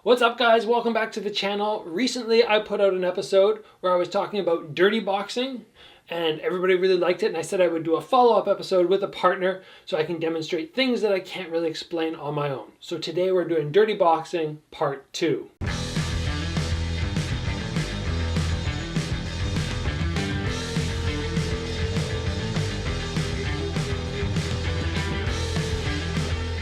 What's up, guys? Welcome back to the channel. Recently I put out an episode where I was talking about dirty boxing and everybody really liked it, and I said I would do a follow-up episode with a partner so I can demonstrate things that I can't really explain on my own. So today we're doing dirty boxing part 2.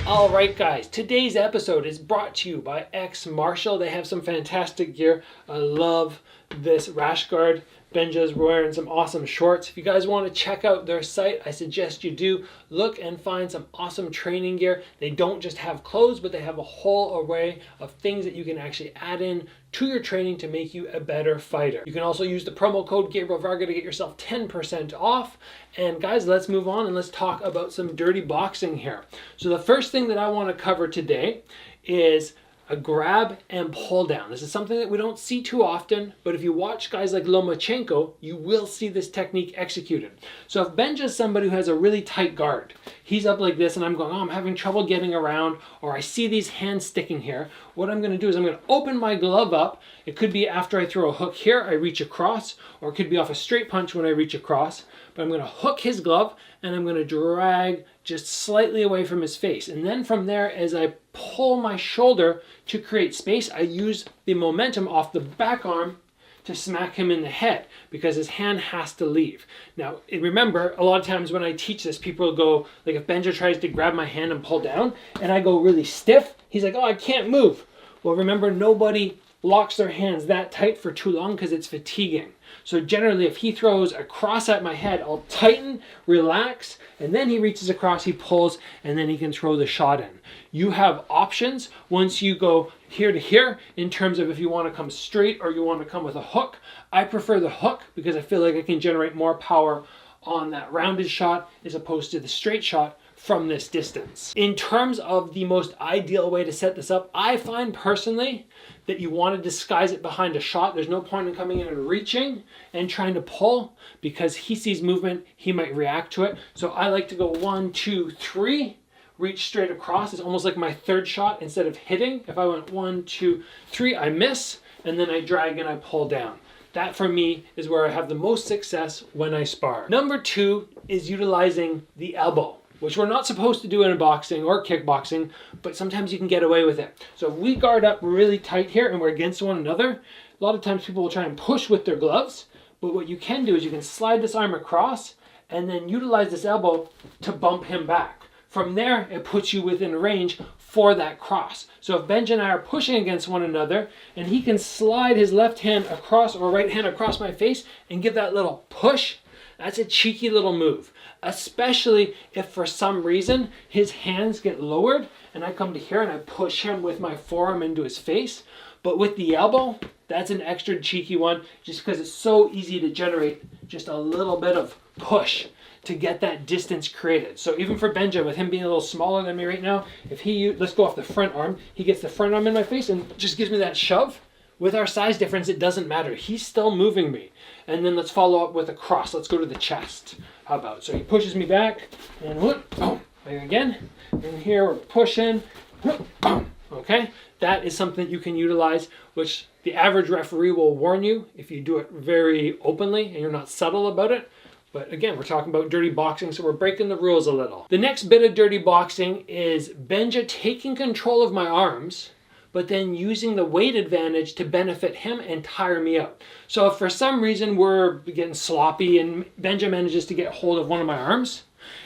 Alright guys, today's episode is brought to you by X Martial. They have some fantastic gear. I love this rash guard. Benja's wearing some awesome shorts. If you guys want to check out their site, I suggest you do. Look and find some awesome training gear. They don't just have clothes, but they have a whole array of things that you can actually add in to your training to make you a better fighter. You can also use the promo code Gabriel Varga to get yourself 10% off. And guys, let's move on and let's talk about some dirty boxing here. So the first thing that I want to cover today is a grab and pull down. This is something that we don't see too often, but if you watch guys like Lomachenko, you will see this technique executed. So if Benja's somebody who has a really tight guard, he's up like this and I'm going, oh, I'm having trouble getting around, or I see these hands sticking here, what I'm going to do is I'm going to open my glove up. It could be after I throw a hook here, I reach across, or it could be off a straight punch when I reach across, but I'm going to hook his glove and I'm going to drag just slightly away from his face. And then from there, as I pull my shoulder to create space, I use the momentum off the back arm to smack him in the head because his hand has to leave. Now, remember, a lot of times when I teach this, people go, like if Benja tries to grab my hand and pull down and I go really stiff, he's like, oh, I can't move. Well, remember, nobody locks their hands that tight for too long because it's fatiguing. So generally, if he throws across at my head, I'll tighten, relax, and then he reaches across, he pulls, and then he can throw the shot in. You have options once you go here to here in terms of if you want to come straight or you want to come with a hook. I prefer the hook because I feel like I can generate more power on that rounded shot as opposed to the straight shot from this distance. In terms of the most ideal way to set this up, I find personally that you want to disguise it behind a shot. There's no point in coming in and reaching and trying to pull because he sees movement, he might react to it. So I like to go 1, 2, 3, reach straight across. It's almost like my third shot instead of hitting. If I went 1, 2, 3, I miss, and then I drag and I pull down. That for me is where I have the most success when I spar. Number 2 is utilizing the elbow, which we're not supposed to do in boxing or kickboxing, but sometimes you can get away with it. So if we guard up really tight here and we're against one another, a lot of times people will try and push with their gloves, but what you can do is you can slide this arm across and then utilize this elbow to bump him back. From there, it puts you within range for that cross. So if Benja and I are pushing against one another and he can slide his left hand across or right hand across my face and give that little push, that's a cheeky little move, especially if for some reason his hands get lowered and I come to here and I push him with my forearm into his face. But with the elbow, that's an extra cheeky one just because it's so easy to generate just a little bit of push to get that distance created. So even for Benja, with him being a little smaller than me right now, if he, let's go off the front arm, he gets the front arm in my face and just gives me that shove. With our size difference, it doesn't matter. He's still moving me. And then let's follow up with a cross. Let's go to the chest. How about? So he pushes me back, and whoop, boom, again. And here we're pushing, whoop, boom. Okay? That is something you can utilize, which the average referee will warn you if you do it very openly and you're not subtle about it. But again, we're talking about dirty boxing, so we're breaking the rules a little. The next bit of dirty boxing is Benja taking control of my arms, but then using the weight advantage to benefit him and tire me out. So if for some reason we're getting sloppy and Benja manages to get hold of one of my arms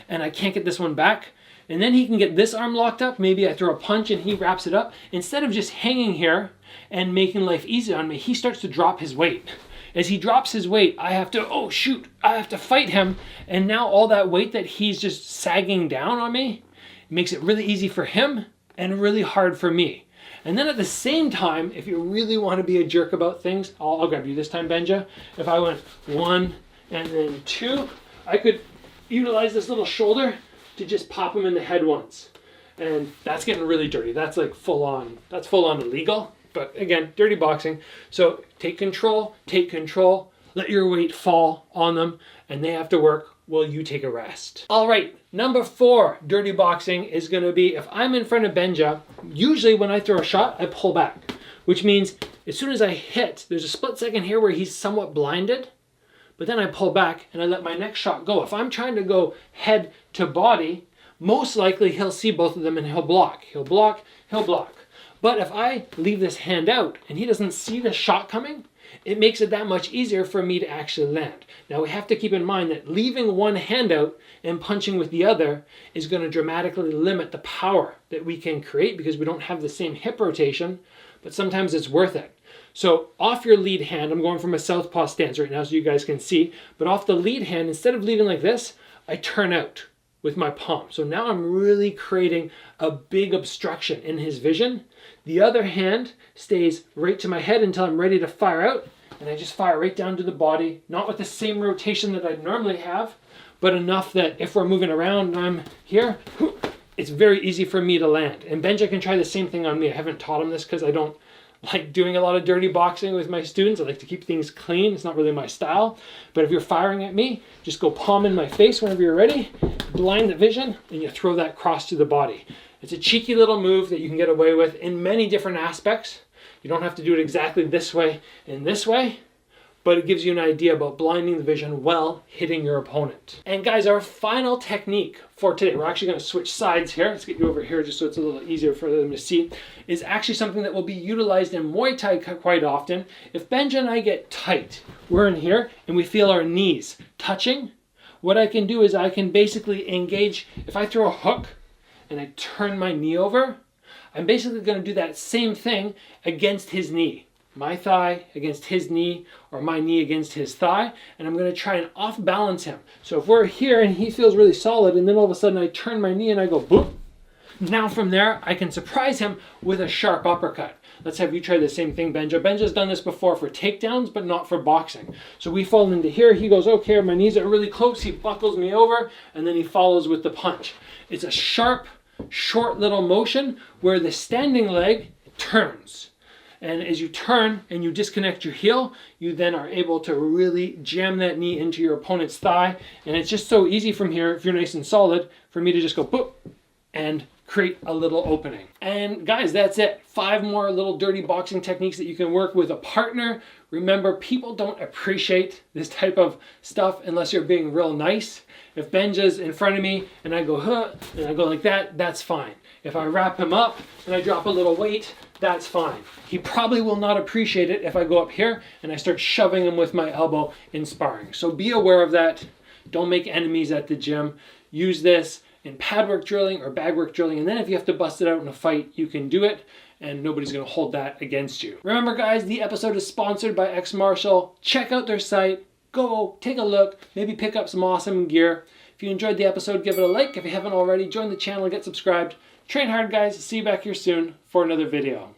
and I can't get this one back, and then he can get this arm locked up, maybe I throw a punch and he wraps it up, instead of just hanging here and making life easy on me, he starts to drop his weight. As he drops his weight, I have to, oh shoot, I have to fight him, and now all that weight that he's just sagging down on me makes it really easy for him and really hard for me. And then at the same time, if you really want to be a jerk about things, I'll grab you this time, Benja. If I went 1 and then 2, I could utilize this little shoulder to just pop him in the head once. And that's getting really dirty. That's like full on illegal. But again, dirty boxing. So take control, let your weight fall on them, and they have to work while you take a rest. All right, number 4, dirty boxing is gonna be if I'm in front of Benja, usually when I throw a shot, I pull back. which means as soon as I hit, there's a split second here where he's somewhat blinded, but then I pull back and I let my next shot go. If I'm trying to go head to body, most likely he'll see both of them and he'll block. He'll block, he'll block. But if I leave this hand out and he doesn't see the shot coming, it makes it that much easier for me to actually land. Now we have to keep in mind that leaving one hand out and punching with the other is going to dramatically limit the power that we can create because we don't have the same hip rotation, but sometimes it's worth it. So off your lead hand, I'm going from a southpaw stance right now so you guys can see, but off the lead hand, instead of leading like this, I turn out with my palm. So now I'm really creating a big obstruction in his vision. The other hand stays right to my head until I'm ready to fire out, and I just fire right down to the body, not with the same rotation that I normally have, but enough that if we're moving around and I'm here, it's very easy for me to land. And Benja can try the same thing on me. I haven't taught him this because I don't like doing a lot of dirty boxing with my students. I like to keep things clean. It's not really my style. But if you're firing at me, just go palm in my face whenever you're ready, blind the vision, and you throw that cross to the body. It's a cheeky little move that you can get away with in many different aspects. You don't have to do it exactly this way and this way, but it gives you an idea about blinding the vision while hitting your opponent. And guys, our final technique for today, we're actually going to switch sides here. Let's get you over here just so it's a little easier for them to see, is actually something that will be utilized in Muay Thai quite often. If Benja and I get tight, we're in here and we feel our knees touching, what I can do is I can basically engage. If I throw a hook and I turn my knee over, I'm basically going to do that same thing against his knee. My thigh against his knee, or my knee against his thigh, and I'm going to try and off balance him. So if we're here and he feels really solid, and then all of a sudden I turn my knee and I go boop, now from there I can surprise him with a sharp uppercut. Let's have you try the same thing, Benja. Benja's done this before for takedowns, but not for boxing. So we fall into here, he goes, okay, my knees are really close, he buckles me over, and then he follows with the punch. It's a sharp, short little motion where the standing leg turns. And as you turn and you disconnect your heel, you then are able to really jam that knee into your opponent's thigh. And it's just so easy from here, if you're nice and solid, for me to just go boop and create a little opening. And guys, that's it. 5 more little dirty boxing techniques that you can work with a partner. Remember, people don't appreciate this type of stuff unless you're being real nice. If Benja's in front of me and I go, huh, and I go like that, that's fine. If I wrap him up and I drop a little weight, that's fine. He probably will not appreciate it if I go up here and I start shoving him with my elbow in sparring. So be aware of that. Don't make enemies at the gym. Use this in pad work drilling or bag work drilling, and then if you have to bust it out in a fight, you can do it, and nobody's going to hold that against you. Remember guys, the episode is sponsored by X Martial. Check out their site. Go take a look. Maybe pick up some awesome gear. If you enjoyed the episode, give it a like. If you haven't already, join the channel, get subscribed. Train hard guys. See you back here soon for another video.